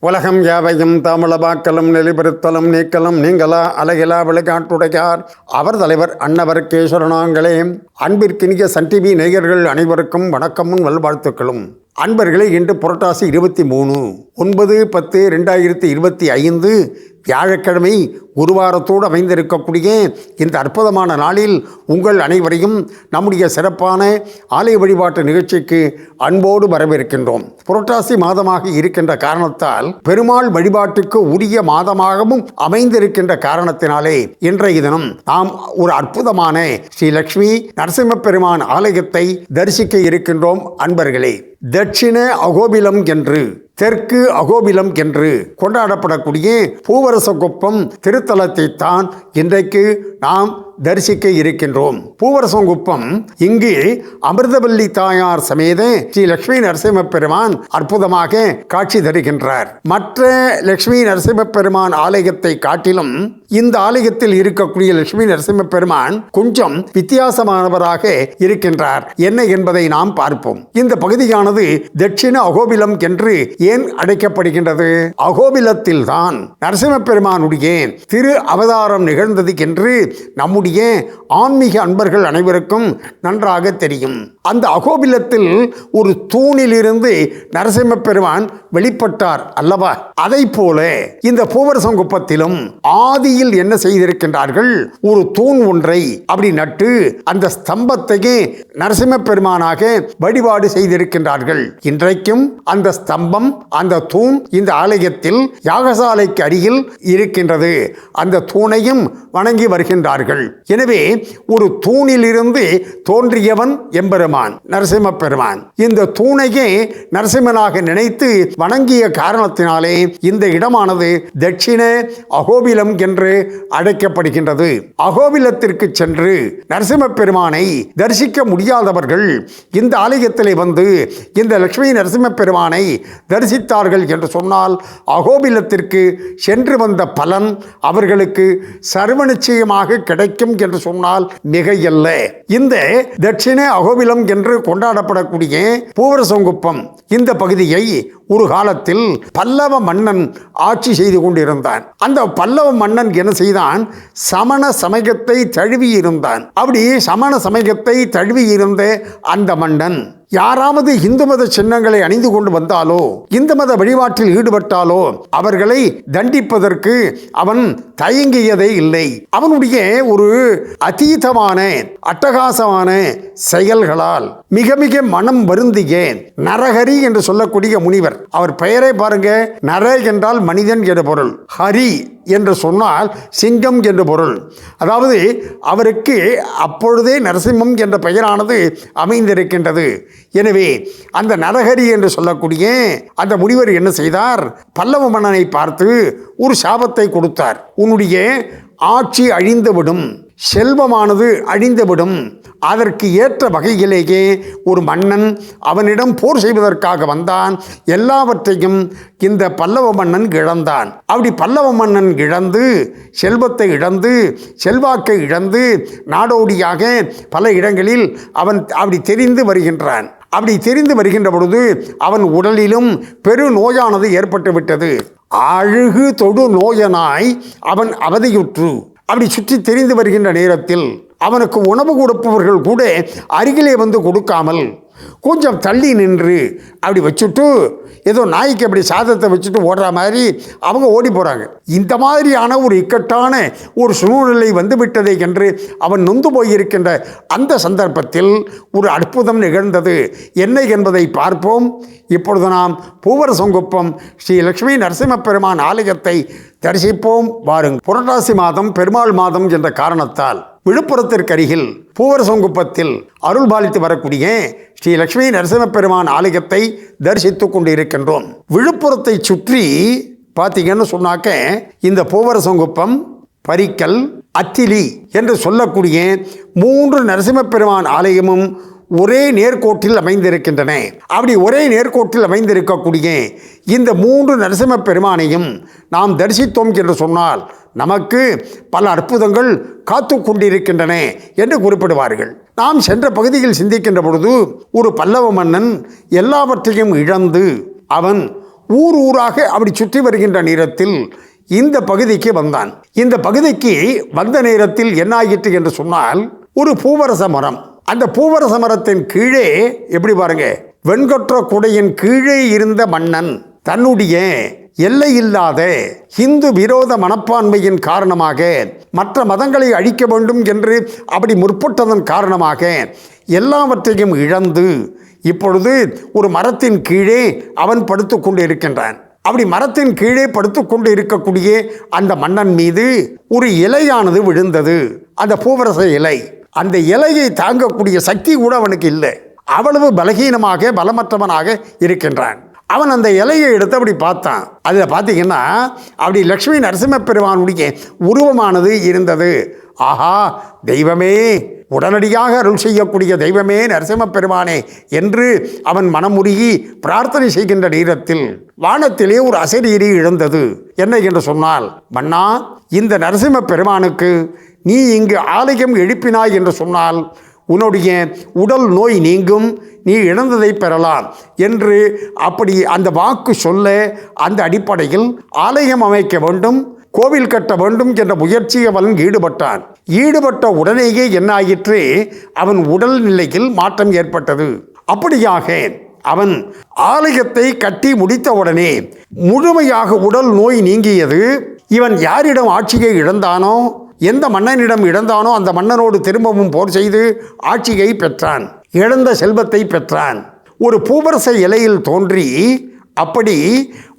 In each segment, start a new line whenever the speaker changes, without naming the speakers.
உலகம் யாவையும் தாமளபாக்கலும் நெறிபெறுத்தலும் நீக்கலும் நீங்களா அழகிலா விளையாட்டுடையார் அவர் தலைவர் அன்னவர் கேசவனாங்களே. அன்பிற்கினிய சன் டிவி நேயர்கள் அனைவருக்கும் வணக்கமும் நல்வாழ்த்துக்களும். அன்பர்களே, இன்று புரட்டாசி 23/10/2025 வியாழக்கிழமை குருவாரத்தோடு அமைந்திருக்கக்கூடிய இந்த அற்புதமான நாளில் உங்கள் அனைவரையும் நம்முடைய சிறப்பான ஆலய வழிபாட்டு நிகழ்ச்சிக்கு அன்போடு வரவேற்கின்றோம். புரட்டாசி மாதமாக இருக்கின்ற காரணத்தால் பெருமாள் வழிபாட்டுக்கு உரிய மாதமாகவும் அமைந்திருக்கின்ற காரணத்தினாலே இன்றைய தினம் நாம் ஒரு அற்புதமான ஸ்ரீ லட்சுமி நரசிம்ம பெருமான் ஆலயத்தை தரிசிக்க இருக்கின்றோம். அன்பர்களே, தட்சிண அகோபிலம் என்று தெற்கு அகோபிலம் என்று கொண்டாடப்படக்கூடிய பூவரசங்குப்பம் திருத்தலத்தை தான் இன்றைக்கு நாம் தரிசிக்க இருக்கின்றோம். பூவரசங்குப்பம் இங்கு அமிர்தவல்லி தாயார் சமேத ஸ்ரீ லட்சுமி நரசிம்ம பெருமான் அற்புதமாக காட்சி தருகின்றார். மற்ற லட்சுமி நரசிம்ம பெருமான் ஆலயத்தை காட்டிலும் இந்த ஆலயத்தில் இருக்கக்கூடிய லட்சுமி நரசிம்ம பெருமான் கொஞ்சம் வித்தியாசமானவராக இருக்கின்றார். என்ன என்பதை நாம் பார்ப்போம். இந்த பகுதியானது தட்சிண அகோபிலம் என்று ஏன் அழைக்கப்படுகின்றது? அகோபிலத்தில் தான் நரசிம்ம பெருமானுடைய திரு அவதாரம் நிகழ்ந்தது என்று நம்முடைய ஆன்மீக அன்பர்கள் அனைவருக்கும் நன்றாக தெரியும். அந்த அகோபிலத்தில் ஒரு தூணிலிருந்து நரசிம்ம பெருமான் வெளிப்பட்டார் அல்லவா? அதை போல இந்த பூவரசங்குப்பத்திலும் ஆதியில் என்ன செய்திருக்கின்றார்கள்? ஒரு தூண் ஒன்றை அப்படி நட்டு அந்த ஸ்தம்பத்தையே நரசிம்ம பெருமானாக வழிபாடு செய்திருக்கின்றார்கள். இன்றைக்கும் அந்த ஸ்தம்பம், அந்த தூண் இந்த ஆலயத்தில் யாகசாலைக்கு அருகில் இருக்கின்றது. அந்த தூணையும் வணங்கி வருகின்றார்கள். எனவே ஒரு தூணிலிருந்து தோன்றியவன் எம்பெருமான் நரசிம்ம பெருமான். இந்த தூணையே நரசிம்மனாக நினைத்து வணங்கிய காரணத்தினாலே இந்த இடமானது தட்சிண அகோபிலம் என்று அழைக்கப்படுகின்றது. அகோபிலத்திற்கு சென்று நரசிம்ம பெருமானை தரிசிக்க முடியாதவர்கள் இந்த ஆலயத்திலே வந்து இந்த லட்சுமி நரசிம்ம பெருமானை தரிசித்தார்கள் என்று சொன்னால் அகோபிலத்திற்கு சென்று வந்த பலன் அவர்களுக்கு சர்வ நிச்சயமாக கிடைக்கும் என்று சொன்னால் மிகையல்ல. இந்த தட்சிண அகோபிலம் என்று கொண்டாடப்படக்கூடிய பூவரசங்குப்பம் இந்த பகுதியை ஒரு காலத்தில் பல்லவ மன்னன் ஆட்சி செய்து கொண்டிருந்தான். அந்த பல்லவ மன்னன் என்ன செய்தான்? சமண சமயத்தை தழுவி இருந்தான். அப்படி சமண சமயத்தை தழுவி இருந்த அந்த மன்னன் யாராவது இந்து மத சின்னங்களை அணிந்து கொண்டு வந்தாலோ, இந்து மத வழிபாட்டில் ஈடுபட்டாலோ அவர்களை தண்டிப்பதற்கு அவன் தயங்கியதே இல்லை. அவனுடைய ஒரு அதீதமான அட்டகாசமான செயல்களால் மிக மிக மனம் வருந்திய நரஹரி என்று சொல்லக்கூடிய முனிவர், அவர் பெயரை பாருங்க, நர என்றால் மனிதன் என்ற பொருள், ஹரி என்று சொன்னால் சிங்கம் என்று பொருள். அதாவது அவருக்கு அப்பொழுதே நரசிம்மம் என்ற பெயரானது அமைந்திருக்கின்றது. எனவே அந்த நரஹரி என்று சொல்லக்கூடிய அந்த முனிவர் என்ன செய்தார்? பல்லவ மன்னனை பார்த்து ஒரு சாபத்தை கொடுத்தார். உன்னுடைய ஆட்சி அழிந்துவிடும், செல்வமானது அழிந்துவிடும். அதற்கு ஏற்ற வகையிலேயே ஒரு மன்னன் அவனிடம் போர் செய்வதற்காக வந்தான். எல்லாவற்றையும் இந்த பல்லவ மன்னன் இழந்தான். அப்படி பல்லவ மன்னன் இழந்து, செல்வத்தை இழந்து, செல்வாக்கை இழந்து நாடோடியாக பல இடங்களில் அவன் அப்படி தெரிந்து வருகின்றான். அப்படி தெரிந்து வருகின்ற பொழுது அவன் உடலிலும் பெரு நோயானது ஏற்பட்டு விட்டது. அழுகு தொடு நோயனாய் அவன் அவதியுற்று அப்படி சுற்றி தெரிந்து வருகின்ற நேரத்தில் அவனுக்கு உணவு கொடுப்பவர்கள் கூட அருகிலே வந்து கொடுக்காமல் கொஞ்சம் தள்ளி நின்று அப்படி வச்சுட்டு ஏதோ நாய்க்கு அப்படி சாதத்தை வச்சுட்டு ஓடுற மாதிரி அவங்க ஓடி போகிறாங்க. இந்த மாதிரியான ஒரு இக்கட்டான ஒரு சூழ்நிலை வந்துவிட்டதை என்று அவன் நொந்து போயிருக்கின்ற அந்த சந்தர்ப்பத்தில் ஒரு அற்புதம் நிகழ்ந்தது. என்ன என்பதை பார்ப்போம். இப்பொழுது நாம் பூவரசங்குப்பம் ஸ்ரீ லட்சுமி நரசிம்ம பெருமான் ஆலயத்தை தரிசிப்போம். வாருங்கள். புரட்டாசி மாதம் பெருமாள் மாதம் என்ற காரணத்தால் விழுப்புரத்திற்கு அருகில் பூவரசங்குப்பத்தில் அருள் பாலித்து வரக்கூடிய ஸ்ரீ லட்சுமி நரசிம்ம பெருமான் ஆலயத்தை தரிசித்துக் கொண்டு இருக்கின்றோம். விழுப்புரத்தை சுற்றி பார்த்தீங்கன்னு சொன்னாக்க இந்த பூவரசங்குப்பம், பரிக்கல், அத்திலி என்று சொல்லக்கூடிய 3 நரசிம்ம பெருமான் ஆலயமும் ஒரே நேர்கோட்டில் அமைந்திருக்கின்றன. அப்படி ஒரே நேர்கோட்டில் அமைந்திருக்கக்கூடிய இந்த 3 நரசிம்ம பெருமானையும் நாம் தரிசித்தோம் என்று சொன்னால் நமக்கு பல அற்புதங்கள் காத்து கொண்டிருக்கின்றன என்று குறிப்பிடுவார்கள். நாம் சென்ற பகுதியில் சிந்திக்கின்ற பொழுது ஒரு பல்லவ மன்னன் எல்லாவற்றையும் இழந்து அவன் ஊர் ஊராக அப்படி சுற்றி வருகின்ற நேரத்தில் இந்த பகுதிக்கு வந்தான். இந்த பகுதிக்கு வந்த நேரத்தில் என்ன ஆகிட்டு என்று சொன்னால், ஒரு பூவரச மரம். அந்த பூவரச மரத்தின் கீழே எப்படி பாருங்க, வெண்கொற்ற குடையின் கீழே இருந்த மன்னன் தன்னுடைய எல்லையில்லாத இந்து விரோத மனப்பான்மையின் காரணமாக மற்ற மதங்களை அழிக்க வேண்டும் என்று அப்படி முற்பட்டதன் காரணமாக எல்லாவற்றையும் இழந்து இப்பொழுது ஒரு மரத்தின் கீழே அவன் படுத்து கொண்டு இருக்கின்றான். அப்படி மரத்தின் கீழே படுத்து கொண்டு இருக்கக்கூடிய அந்த மன்னன் மீது ஒரு இலையானது விழுந்தது, அந்த பூவரச இலை. அந்த இலையை தாங்கக்கூடிய சக்தி கூட அவனுக்கு இல்லை. அவ்வளவு பலகீனமாக பலமற்றவனாக இருக்கின்றான். அவன் அந்த இலையை எடுத்து அப்படி பார்த்தான். அதில் பார்த்தீங்கன்னா அப்படி லக்ஷ்மி நரசிம்ம பெருமானுடைய உருவமானது இருந்தது. ஆஹா, தெய்வமே, உடனடியாக அருள் செய்யக்கூடிய தெய்வமே, நரசிம்ம பெருமானே என்று அவன் மனமுருகி பிரார்த்தனை செய்கின்ற நேரத்தில் வானத்திலே ஒரு அசரீரி எழுந்தது. என்ன என்று சொன்னால், மன்னா, இந்த நரசிம்ம பெருமானுக்கு நீ இங்கு ஆலயம் எழுப்பினாய் என்று சொன்னால் உன்னுடைய உடல் நோய் நீங்கும், நீ இழந்ததை பெறலாம் என்று அப்படி அந்த வாக்கு சொல்ல, அந்த அடிப்படையில் ஆலயம் அமைக்க வேண்டும், கோவில் கட்ட வேண்டும் என்ற முயற்சியை அவன் ஈடுபட்டான். ஈடுபட்ட உடனேயே என்ன ஆயிற்று, அவன் உடல் நிலையில் மாற்றம் ஏற்பட்டது. அப்படியாக அவன் ஆலயத்தை கட்டி முடித்தவுடனே முழுமையாக உடல் நோய் நீங்கியது. இவன் யாரிடம் ஆட்சியை இழந்தானோ, எந்த மன்னனிடம் இழந்தானோ அந்த மன்னனோடு திரும்பவும் போர் செய்து ஆட்சியை பெற்றான், இழந்த செல்வத்தை பெற்றான். ஒரு பூவரச இலையில் தோன்றி அப்படி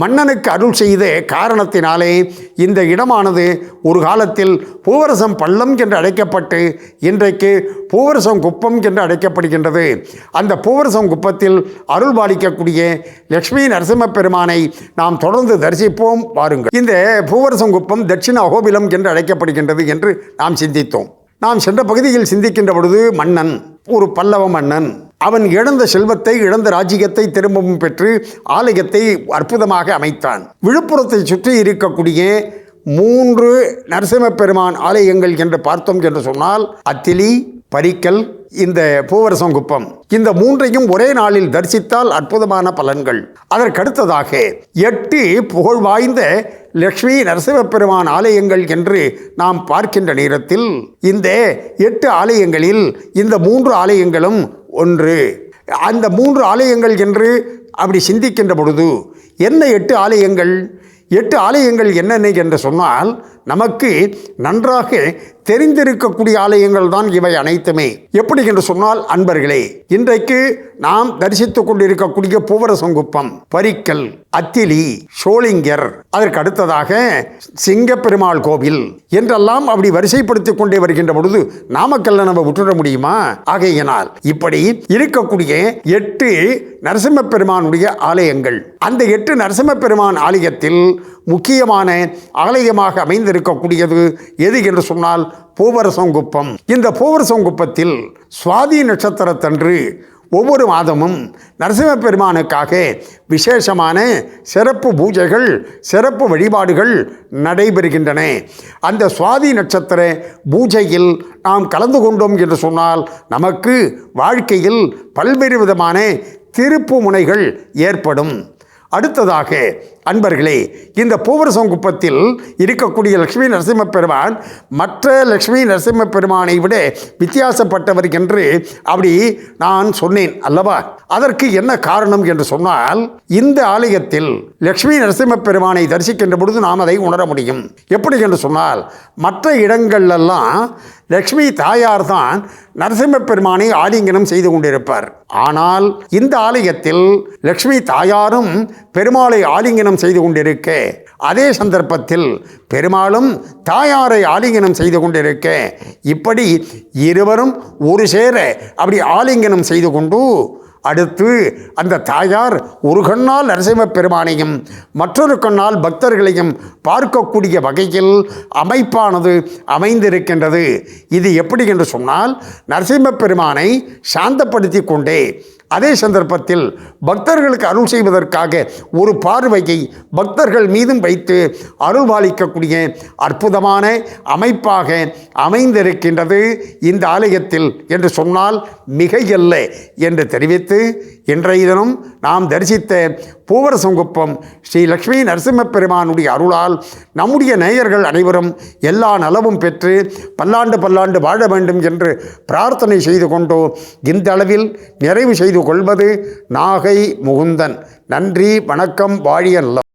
மன்னனுக்கு அருள் செய்த காரணத்தினாலே இந்த இடமானது ஒரு காலத்தில் பூவரசம் பள்ளம் என்று அழைக்கப்பட்டு இன்றைக்கு பூவரசம் குப்பம் என்று அழைக்கப்படுகின்றது. அந்த பூவரசம் குப்பத்தில் அருள் பாலிக்கக்கூடிய லக்ஷ்மி நரசிம்ம பெருமானை நாம் தொடர்ந்து தரிசிப்போம் வாருங்கள். இந்த பூவரசம் குப்பம் தட்சிண அகோபிலம் என்று அழைக்கப்படுகின்றது என்று நாம் சிந்தித்தோம். நாம் சென்ற பகுதியில் சிந்திக்கின்ற பொழுது மன்னன், ஒரு பல்லவ மன்னன், அவன் இழந்த செல்வத்தை, இழந்த ராஜ்யத்தை திரும்பவும் பெற்று ஆலயத்தை அற்புதமாக அமைத்தான். விழுப்புரத்தை சுற்றி இருக்கக்கூடிய 3 நரசிம்ம பெருமான் ஆலயங்கள் என்று பார்த்தோம் என்று சொன்னால், அத்திலி, பரிக்கல், இந்த பூவரசம் குப்பம், இந்த 3ஐயும் ஒரே நாளில் தரிசித்தால் அற்புதமான பலன்கள். அதற்கடுத்ததாக 8 புகழ் வாய்ந்த லக்ஷ்மி நரசிம்ம பெருமான் ஆலயங்கள் என்று நாம் பார்க்கின்ற நேரத்தில் இந்த 8 ஆலயங்களில் இந்த 3 ஆலயங்களும் ஒன்று. அந்த 3 ஆலயங்கள் என்று அப்படி சிந்திக்கின்ற பொழுது என்ன 8 ஆலயங்கள்? 8 ஆலயங்கள் என்னென்ன என்று சொன்னால், நமக்கு நன்றாக தெரிந்திருக்கக்கூடிய ஆலயங்கள் தான் இவை அனைத்துமே. எப்படி என்று சொன்னால், அன்பர்களே, இன்றைக்கு நாம் தரிசித்துக் கொண்டிருக்கக்கூடிய பூவரசம் குப்பம், பரிக்கல், அத்திலி, சோளிங்கர், அதற்கு அடுத்ததாக சிங்கப்பெருமாள் கோவில் என்றெல்லாம் அப்படி வரிசைப்படுத்திக் கொண்டே வருகின்ற பொழுது நாமக்கல்ல நம்ம விட்டுட முடியுமா? ஆகையினால் இப்படி இருக்கக்கூடிய 8 நரசிம்ம பெருமானுடைய ஆலயங்கள், அந்த 8 நரசிம்ம பெருமான் ஆலயத்தில் முக்கியமான ஆலயமாக அமைந்திருக்கக்கூடியது எது என்று சொன்னால் பூவரசம் குப்பம். இந்த பூவரசம் குப்பத்தில் சுவாதி நட்சத்திரத்தன்று ஒவ்வொரு மாதமும் நரசிம்ம பெருமானுக்காக விசேஷமான சிறப்பு பூஜைகள், சிறப்பு வழிபாடுகள் நடைபெறுகின்றன. அந்த சுவாதி நட்சத்திர பூஜையில் நாம் கலந்து கொண்டோம் என்று சொன்னால் நமக்கு வாழ்க்கையில் பல்வேறு விதமான திருப்பு முனைகள் ஏற்படும். அடுத்ததாக அன்பர்களே, இந்த பூவரசம் குப்பத்தில் இருக்கக்கூடிய லக்ஷ்மி நரசிம்ம பெருமான் மற்ற லக்ஷ்மி நரசிம்ம பெருமானை விட வித்தியாசப்பட்டவர் என்று அப்படி நான் சொன்னேன் அல்லவா? அதற்கு என்ன காரணம் என்று சொன்னால், இந்த ஆலயத்தில் லக்ஷ்மி நரசிம்ம பெருமானை தரிசிக்கின்ற பொழுது நாம் அதை உணர முடியும். எப்படி என்று சொன்னால், மற்ற இடங்கள்லாம் லக்ஷ்மி தாயார் தான் நரசிம்ம பெருமானை ஆலிங்கனம் செய்து கொண்டிருப்பார். ஆனால் இந்த ஆலயத்தில் லக்ஷ்மி தாயாரும் பெருமாளை ஆலிங்கனம் செய்து கொண்டிருக்க, அதே சந்தர்ப்பத்தில் பெருமாளும் தாயாரை ஆலிங்கனம் செய்து கொண்டிருக்க, இப்படி இருவரும் ஒரு சேர அப்படி ஆலிங்கனம் செய்து கொண்டு அடுத்து அந்த தாயார் ஒரு கண்ணால் நரசிம்ம பெருமானையும் மற்றொரு கண்ணால் பக்தர்களையும் பார்க்கக்கூடிய வகையில் அமைப்பானது அமைந்திருக்கின்றது. இது எப்படி என்று சொன்னால், நரசிம்ம பெருமானை சாந்தப்படுத்தி கொண்டே அதே சந்தர்ப்பத்தில் பக்தர்களுக்கு அருள் செய்வதற்காக ஒரு பார்வையை பக்தர்கள் மீதும் வைத்து அருள்பாலிக்கக்கூடிய அற்புதமான அமைப்பாக அமைந்திருக்கின்றது இந்த ஆலயத்தில் என்று சொன்னால் மிகையல்ல என்று தெரிவித்து, இன்றைய தினம் நாம் தரிசித்த பூவரசங்குப்பம் ஸ்ரீ லக்ஷ்மி நரசிம்ம பெருமானுடைய அருளால் நம்முடைய நேயர்கள் அனைவரும் எல்லா நலமும் பெற்று பல்லாண்டு பல்லாண்டு வாழ வேண்டும் என்று பிரார்த்தனை செய்து கொண்டோ இந்த அளவில் நிறைவு செய்து கொள்வது நாகை முகுந்தன். நன்றி, வணக்கம், வாழிய நலம்.